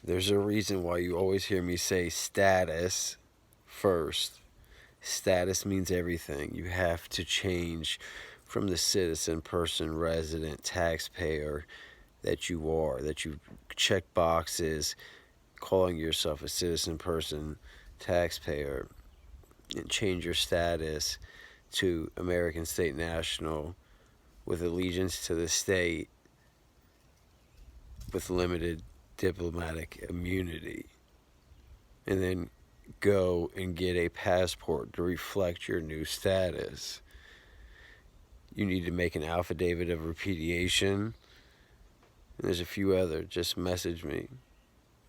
There's a reason why you always hear me say status first. Status means everything. You have to change from the citizen, person, resident, taxpayer that you are, that you check boxes calling yourself a citizen, person, taxpayer, and change your status to American State National with allegiance to the state with limited diplomatic immunity. And then go and get a passport to reflect your new status. You need to make an affidavit of repudiation. And there's a few other. Just message me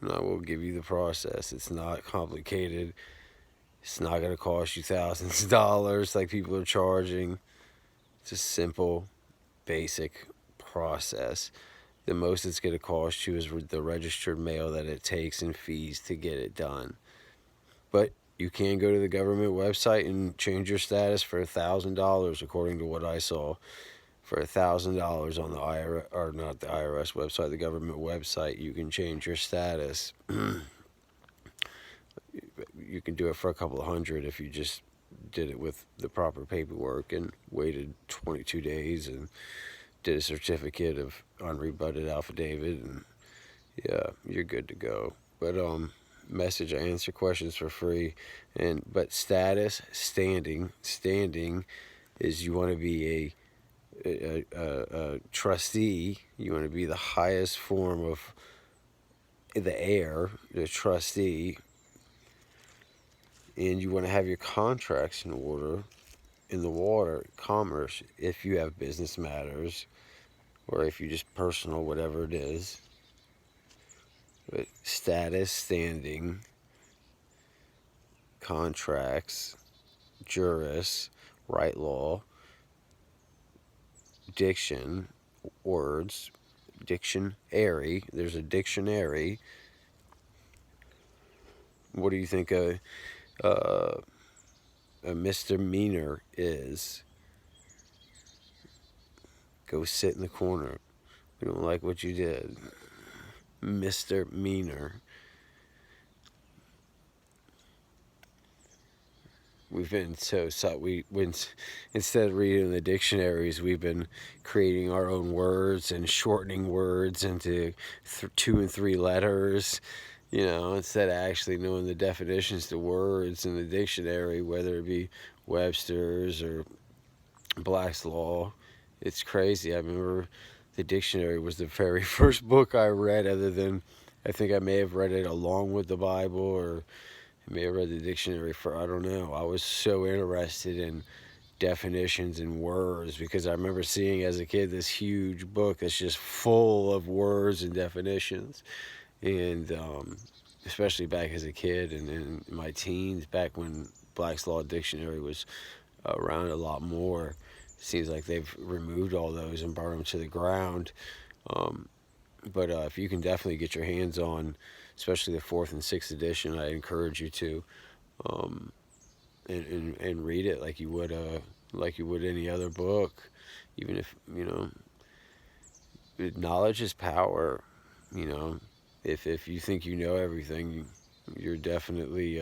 and I will give you the process. It's not complicated. It's not going to cost you thousands of dollars like people are charging. It's a simple, basic process. The most it's going to cost you is the registered mail that it takes and fees to get it done. But you can go to the government website and change your status for $1,000, according to what I saw. For $1,000 on the IRS, or not the IRS website, the government website, you can change your status. You can do it for a couple of hundred if you just did it with the proper paperwork and waited 22 days and did a certificate of unrebutted affidavit, and yeah, you're good to go. But message, I answer questions for free. But status, standing is you want to be a trustee. You want to be the highest form of the heir, the trustee, and you want to have your contracts in order in the water, commerce, if you have business matters, or if you just personal, whatever it is. But status, standing, contracts, juris, right law, diction, words, dictionary. There's a dictionary. What do you think a misdemeanor is? Go sit in the corner. We don't like what you did. Misdemeanor. We've been instead of reading the dictionaries, we've been creating our own words and shortening words into 2 and 3 letters. Instead of actually knowing the definitions to words in the dictionary, whether it be Webster's or Black's Law. It's crazy. I remember the dictionary was the very first book I read, other than I think I may have read it along with the Bible, or I may have read the dictionary for, I don't know. I was so interested in definitions and words because I remember seeing as a kid this huge book that's just full of words and definitions. And especially back as a kid and in my teens, back when Black's Law Dictionary was around a lot more. Seems like they've removed all those and burned them to the ground. But if you can definitely get your hands on, especially the 4th and 6th edition, I encourage you to, and read it like you would any other book. Even if knowledge is power. If you think you know everything, you definitely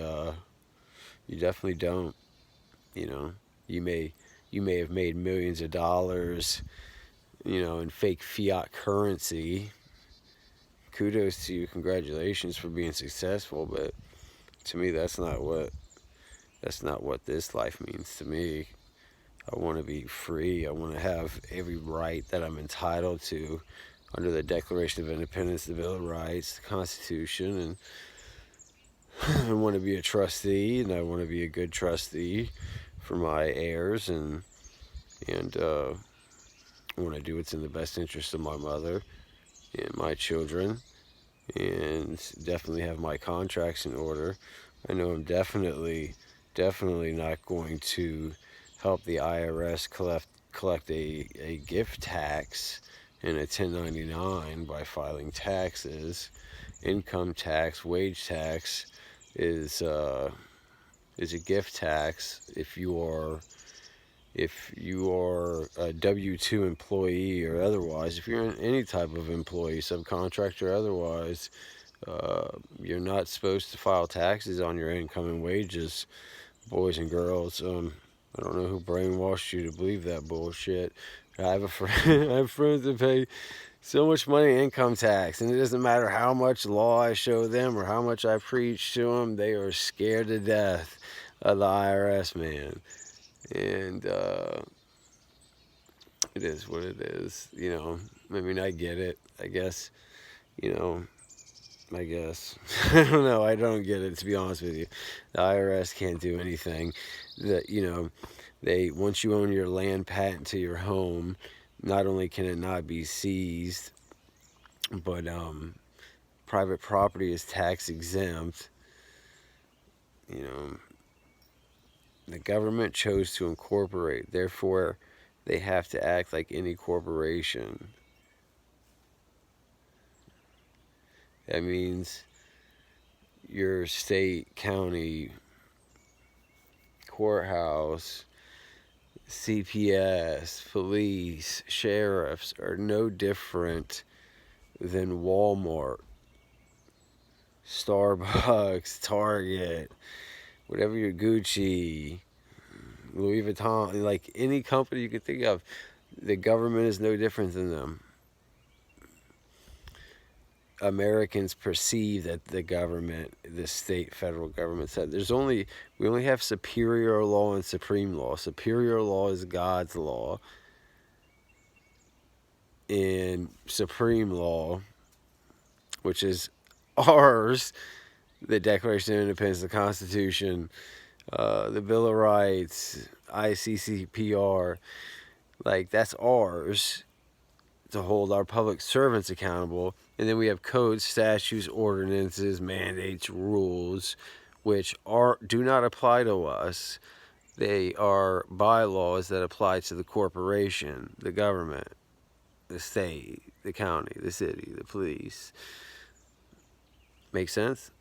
don't. You may have made millions of dollars, in fake fiat currency. Kudos to you, congratulations for being successful, but to me that's not what this life means to me. I want to be free. I want to have every right that I'm entitled to under the Declaration of Independence, the Bill of Rights, the Constitution, and I want to be a trustee, and I want to be a good trustee for my heirs, and I want to do what's in the best interest of my mother and my children, and definitely have my contracts in order. I know I'm definitely not going to help the IRS collect a gift tax and a 1099 by filing taxes. Income tax, wage tax is a gift tax if you are a W-2 employee or otherwise. If you're any type of employee, subcontractor or otherwise, You're not supposed to file taxes on your income and wages, boys and girls. I don't know who brainwashed you to believe that bullshit. I have a friend, I have friends that pay so much money in income tax, and it doesn't matter how much law I show them or how much I preach to them, they are scared to death of the IRS, man. And it is what it is, you know. I mean, I get it, I guess, you know. I guess. I don't know. I don't get it, to be honest with you. The IRS can't do anything. That, you know, they, once you own your land patent to your home, not only can it not be seized, but private property is tax exempt. You know, the government chose to incorporate, therefore they have to act like any corporation. That means your state, county, courthouse, CPS, police, sheriffs are no different than Walmart, Starbucks, Target, whatever your Gucci, Louis Vuitton, like any company you could think of. The government is no different than them. Americans perceive that the government, the state, federal government said we only have superior law and supreme law. Superior law is God's law, and supreme law, which is ours, the Declaration of Independence, the Constitution, the Bill of Rights, ICCPR, like that's ours to hold our public servants accountable. And then we have codes, statutes, ordinances, mandates, rules, which do not apply to us. They are bylaws that apply to the corporation, the government, the state, the county, the city, the police. Make sense?